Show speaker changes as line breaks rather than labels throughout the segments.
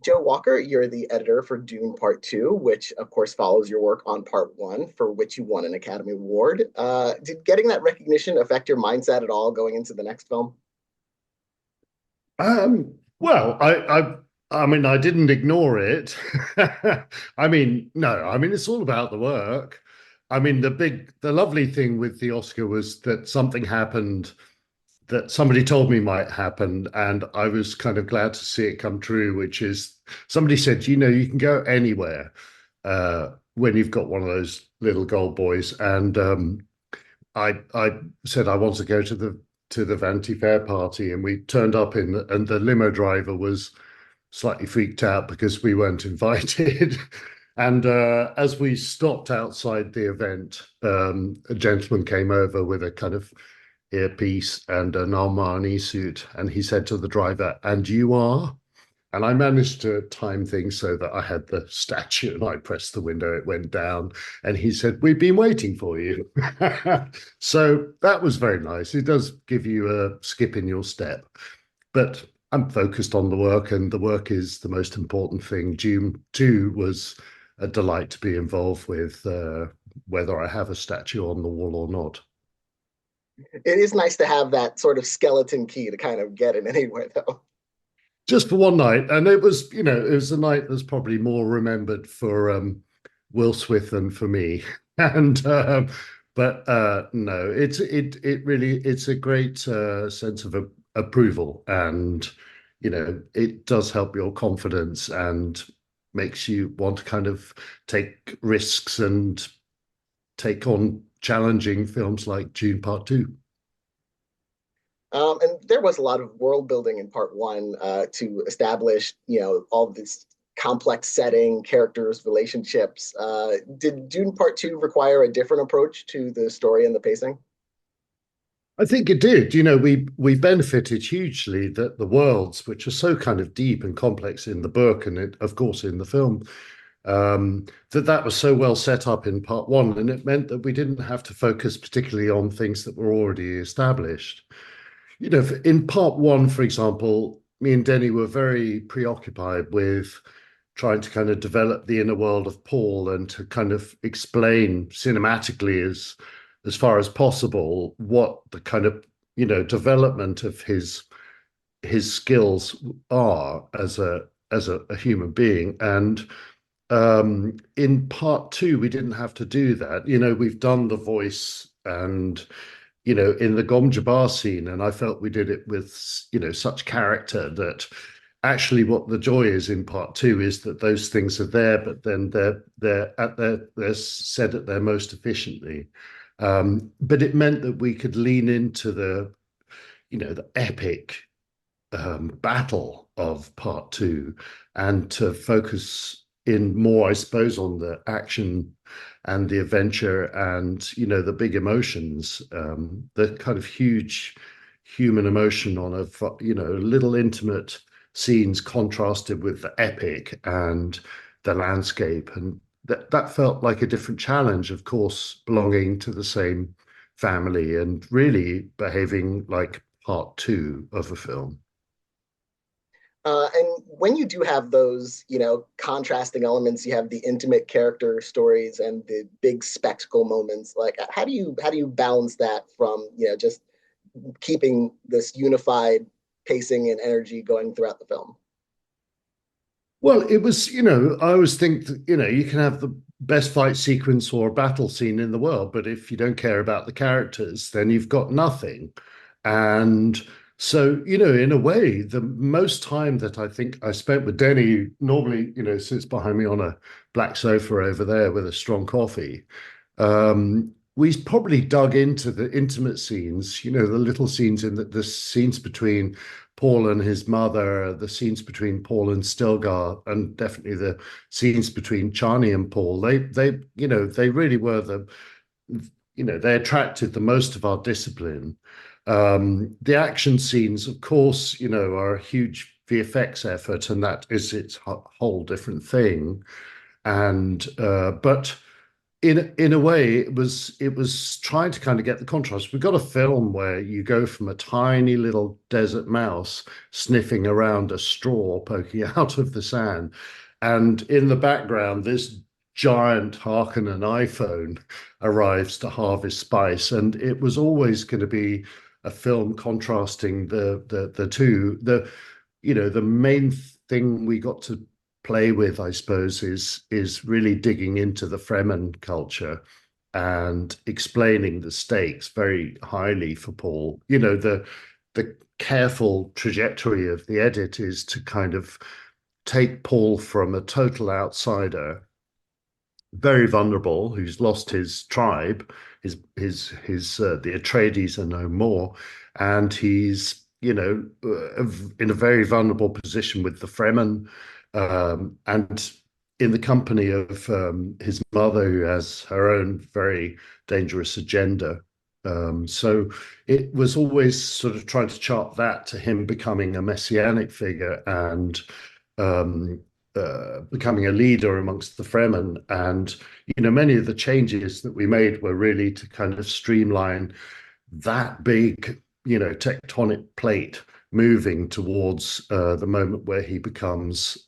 Joe Walker. You're the editor for Dune Part 2, which of course follows your work on Part 1, for which you won an Academy Award. Did getting that recognition affect your mindset at all going into the next film?
Well, I mean, I didn't ignore it. I mean, no, I mean, it's all about the work. I mean, the lovely thing with the Oscar was that something happened that somebody told me might happen, and I was kind of glad to see it come true, which is somebody said, you can go anywhere when you've got one of those little gold boys. And I said I want to go to the Vanity Fair party, and we turned up and the limo driver was slightly freaked out because we weren't invited. And as we stopped outside the event, a gentleman came over with a kind of earpiece and an Armani suit, and he said to the driver, "And you are?" And I managed to time things so that I had the statue and I pressed the window, it went down. And he said, "We've been waiting for you." So that was very nice. It does give you a skip in your step. But I'm focused on the work, and the work is the most important thing. Dune 2 was a delight to be involved with, whether I have a statue on the wall or not.
It is nice to have that sort of skeleton key to kind of get in anywhere, though.
Just for one night. And it was, it was a night that's probably more remembered for Will Smith than for me. And but no, it really it's a great sense of approval, and it does help your confidence and makes you want to kind of take risks and take on challenging films like Dune Part 2.
And there was a lot of world building in Part 1 to establish, all this complex setting, characters, relationships. Did Dune Part 2 require a different approach to the story and the pacing?
I think it did. We benefited hugely that the worlds, which are so kind of deep and complex in the book, and of course in the film, that was so well set up in Part 1, and it meant that we didn't have to focus particularly on things that were already established. In Part 1, for example, me and Denny were very preoccupied with trying to kind of develop the inner world of Paul and to kind of explain cinematically as far as possible what the kind of development of his skills are as a human being. And in Part 2 we didn't have to do that. We've done the voice and in the Gom Jabbar scene, and I felt we did it with such character that actually what the joy is in Part 2 is that those things are there, but then they're said at their most efficiently. But it meant that we could lean into the epic battle of Part 2, and to focus in more, I suppose, on the action and the adventure and the big emotions, the kind of huge human emotion on little intimate scenes contrasted with the epic and the landscape. And that felt like a different challenge, of course, belonging to the same family and really behaving like Part 2 of a film.
And when you do have those, contrasting elements, you have the intimate character stories and the big spectacle moments. Like, how do you balance that from, just keeping this unified pacing and energy going throughout the film?
Well, it was, I always think that, you can have the best fight sequence or battle scene in the world, but if you don't care about the characters, then you've got nothing. And so, in a way, the most time that I think I spent with Denny normally, sits behind me on a black sofa over there with a strong coffee. We probably dug into the intimate scenes, the little scenes in the scenes between Paul and his mother, the scenes between Paul and Stilgar, and definitely the scenes between Chani and Paul. They really were they attracted the most of our discipline. The action scenes, of course, are a huge VFX effort, and that is its whole different thing. And but in a way, it was trying to kind of get the contrast. We've got a film where you go from a tiny little desert mouse sniffing around a straw poking out of the sand, and in the background, this giant Harkonnen iPhone arrives to harvest spice, and it was always going to be a film contrasting the two. The main thing we got to play with, I suppose, is really digging into the Fremen culture and explaining the stakes very highly for Paul. The careful trajectory of the edit is to kind of take Paul from a total outsider, very vulnerable, who's lost his tribe, the Atreides are no more, and he's in a very vulnerable position with the Fremen, and in the company of his mother, who has her own very dangerous agenda. So it was always sort of trying to chart that to him becoming a messianic figure and um, becoming a leader amongst the Fremen. And, many of the changes that we made were really to kind of streamline that big, tectonic plate moving towards the moment where he becomes,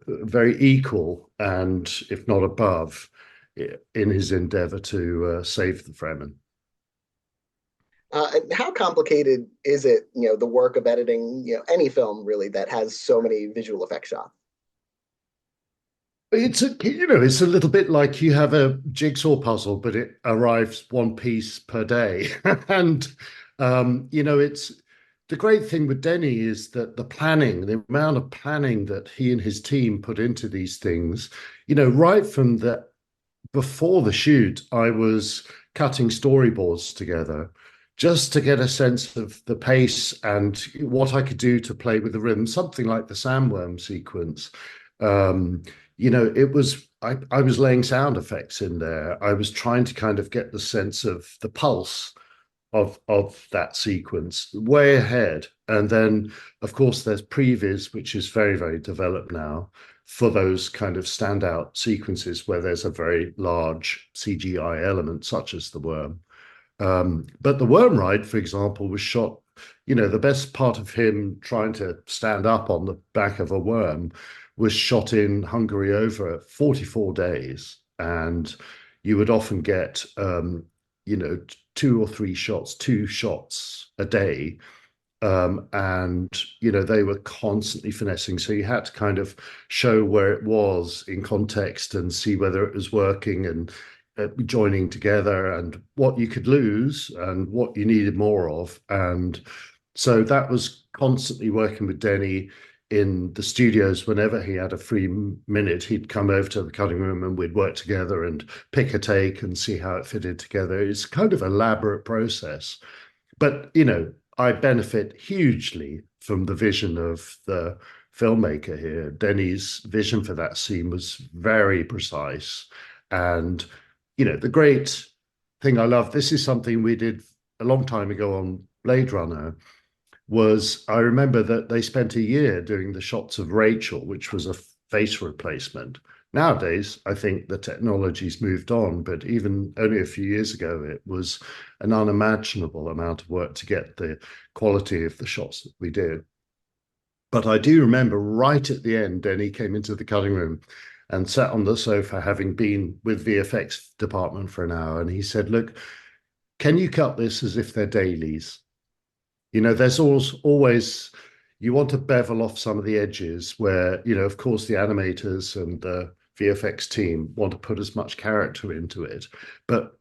very equal and, if not above, in his endeavor to save the Fremen.
And how complicated is it, the work of editing, any film really that has so many visual effect shots?
It's a little bit like you have a jigsaw puzzle, but it arrives one piece per day. And it's the great thing with Denny is that the amount of planning that he and his team put into these things, right from the before the shoot, I was cutting storyboards together just to get a sense of the pace and what I could do to play with the rhythm, something like the sandworm sequence. Um, I was laying sound effects in there. I was trying to kind of get the sense of the pulse of that sequence way ahead. And then, of course, there's previs, which is very, very developed now for those kind of standout sequences where there's a very large CGI element, such as the worm. But the worm ride, for example, was shot, the best part of him trying to stand up on the back of a worm was shot in Hungary over 44 days. And you would often get, you know, two shots a day. And, they were constantly finessing. So you had to kind of show where it was in context and see whether it was working and joining together and what you could lose and what you needed more of. And so that was constantly working with Denny in the studios. Whenever he had a free minute, he'd come over to the cutting room and we'd work together and pick a take and see how it fitted together. It's kind of elaborate process, but I benefit hugely from the vision of the filmmaker here. Denny's vision for that scene was very precise. And, the great thing I love, this is something we did a long time ago on Blade Runner, was I remember that they spent a year doing the shots of Rachel, which was a face replacement. Nowadays, I think the technology's moved on, but even only a few years ago, it was an unimaginable amount of work to get the quality of the shots that we did. But I do remember right at the end, Denny came into the cutting room and sat on the sofa, having been with VFX department for an hour. And he said, "Look, can you cut this as if they're dailies? There's always you want to bevel off some of the edges where, of course, the animators and the VFX team want to put as much character into it. But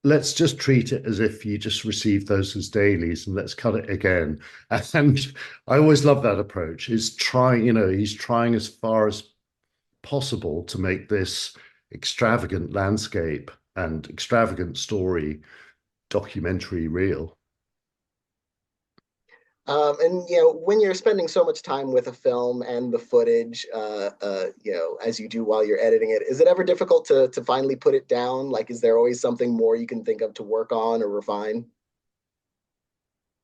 let's just treat it as if you just received those as dailies and let's cut it again." And I always love that approach. He's trying as far as possible to make this extravagant landscape and extravagant story documentary real.
And when you're spending so much time with a film and the footage, as you do while you're editing it, is it ever difficult to finally put it down? Like, is there always something more you can think of to work on or refine?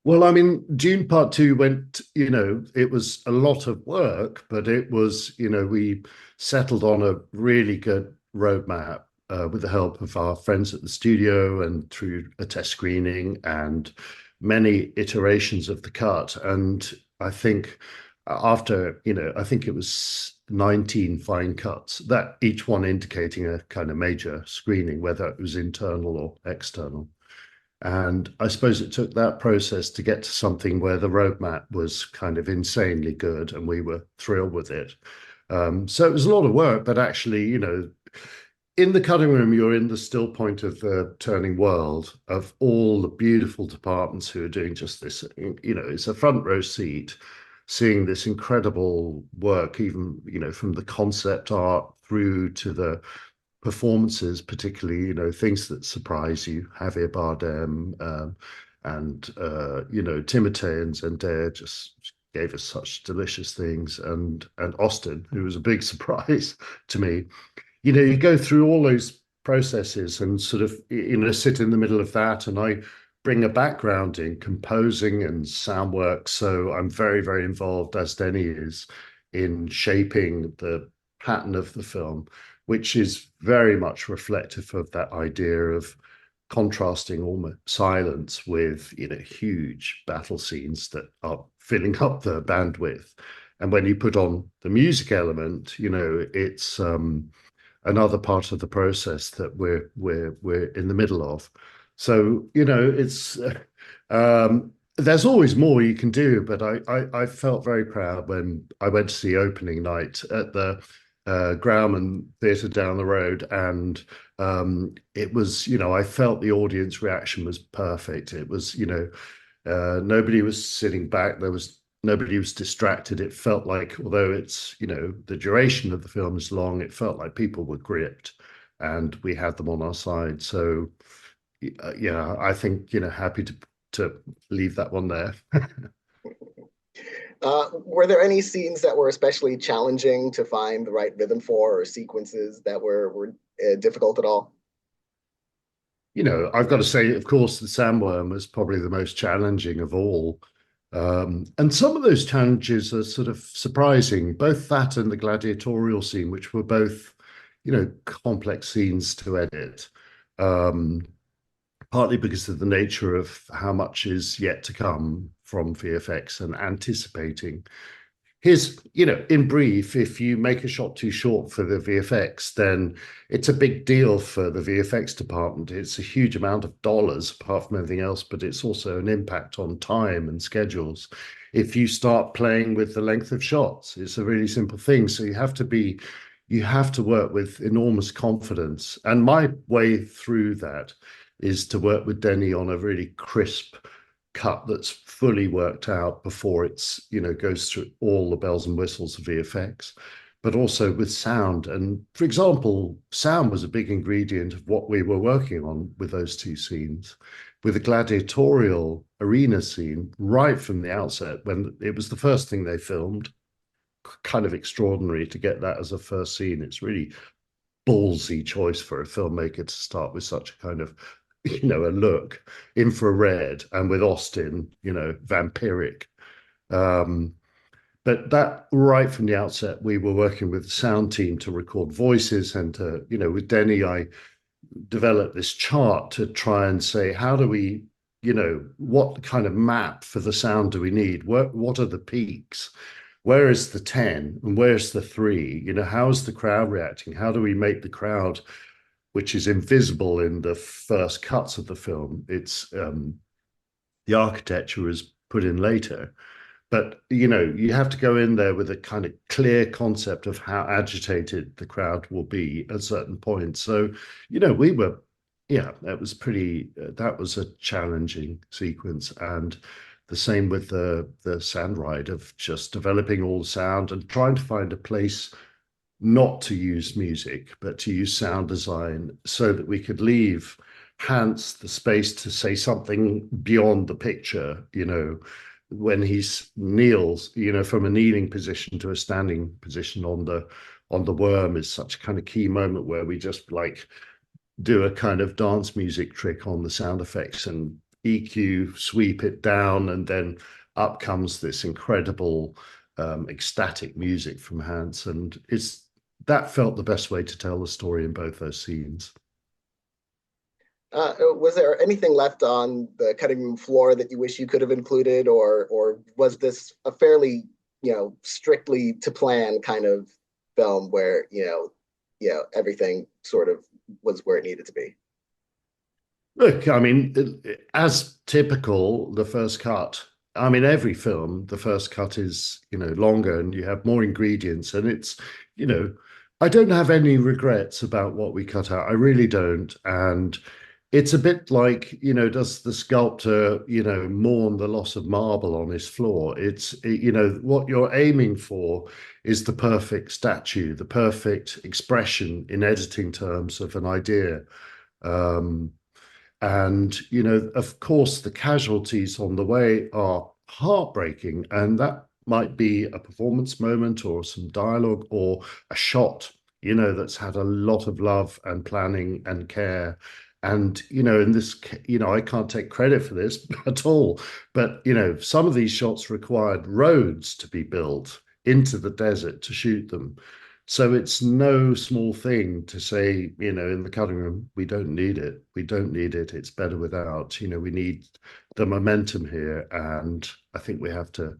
Well, I mean, Dune Part Two went, it was a lot of work, but it was, we settled on a really good roadmap with the help of our friends at the studio and through a test screening and many iterations of the cut. And I think after, I think it was 19 fine cuts, that each one indicating a kind of major screening, whether it was internal or external. And I suppose it took that process to get to something where the roadmap was kind of insanely good and we were thrilled with it. So it was a lot of work, but actually, in the cutting room, you're in the still point of the turning world of all the beautiful departments who are doing just this. It's a front row seat seeing this incredible work, even, from the concept art through to the performances, particularly, things that surprise you. Javier Bardem and Timothée and Zendaya just gave us such delicious things, and Austin, who was a big surprise to me. You go through all those processes and sort of, sit in the middle of that. And I bring a background in composing and sound work. So I'm very, very involved, as Denny is, in shaping the pattern of the film, which is very much reflective of that idea of contrasting almost silence with, huge battle scenes that are filling up the bandwidth. And when you put on the music element, it's another part of the process that we're in the middle of. So it's there's always more you can do, but I felt very proud when I went to see opening night at the Grauman Theatre down the road, and it was, I felt the audience reaction was perfect. It was, nobody was sitting back. Nobody was distracted. It felt like, although it's, the duration of the film is long, it felt like people were gripped and we had them on our side. So, yeah, I think, happy to leave that one there.
Were there any scenes that were especially challenging to find the right rhythm for, or sequences that were difficult at all?
I've got to say, of course, the sandworm was probably the most challenging of all. And some of those challenges are sort of surprising, both that and the gladiatorial scene, which were both, complex scenes to edit, um, partly because of the nature of how much is yet to come from VFX and anticipating. In brief, if you make a shot too short for the VFX, then it's a big deal for the VFX department. It's a huge amount of dollars, apart from anything else, but it's also an impact on time and schedules. If you start playing with the length of shots, it's a really simple thing. So you have to work with enormous confidence. And my way through that is to work with Denny on a really crisp cut that's fully worked out before it's goes through all the bells and whistles of VFX, but also with sound. And for example, sound was a big ingredient of what we were working on with those two scenes, with the gladiatorial arena scene right from the outset, when it was the first thing they filmed. Kind of extraordinary to get that as a first scene. It's really ballsy choice for a filmmaker to start with such a kind of a look infrared, and with Austin, vampiric. Um, but that right from the outset, we were working with the sound team to record voices, and to, with Denny, I developed this chart to try and say, how do we, what kind of map for the sound do we need? What are the peaks? Where is the 10 and where's the 3? How is the crowd reacting? How do we make the crowd, which is invisible in the first cuts of the film? It's the architecture is put in later, but you have to go in there with a kind of clear concept of how agitated the crowd will be at certain points. So we were, yeah, that was a challenging sequence. And the same with the sand ride, of just developing all the sound and trying to find a place not to use music, but to use sound design so that we could leave Hans the space to say something beyond the picture, when he kneels, from a kneeling position to a standing position on the worm is such a kind of key moment where we just like do a kind of dance music trick on the sound effects and EQ, sweep it down, and then up comes this incredible ecstatic music from Hans. And it's that felt the best way to tell the story in both those scenes.
Was there anything left on the cutting room floor that you wish you could have included, or was this a fairly, strictly to plan kind of film where, everything sort of was where it needed to be?
Look, I mean, as typical, the first cut. I mean, every film, the first cut is, longer and you have more ingredients. And it's, you know, I don't have any regrets about what we cut out. I really don't. And it's a bit like, does the sculptor, mourn the loss of marble on his floor? What you're aiming for is the perfect statue, the perfect expression in editing terms of an idea. Um, and, of course, the casualties on the way are heartbreaking. And that might be a performance moment or some dialogue or a shot, that's had a lot of love and planning and care. And, in this, I can't take credit for this at all. But, some of these shots required roads to be built into the desert to shoot them. So it's no small thing to say, in the cutting room, we don't need it. We don't need it. It's better without. We need the momentum here. And I think we have to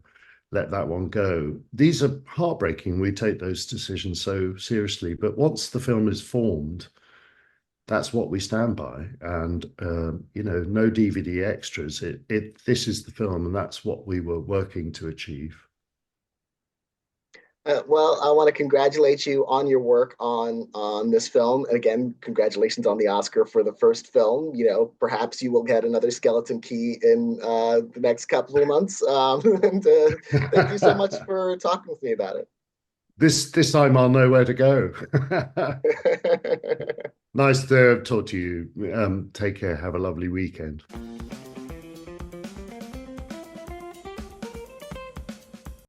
let that one go. These are heartbreaking. We take those decisions so seriously. But once the film is formed, that's what we stand by. And, no DVD extras. This is the film, and that's what we were working to achieve.
Well, I want to congratulate you on your work on this film. And again, congratulations on the Oscar for the first film. Perhaps you will get another Skeleton Key in the next couple of months. And thank you so much for talking with me about
This time I'll know where to go.
it.
Nice to talk to you. Take care. Have a lovely weekend.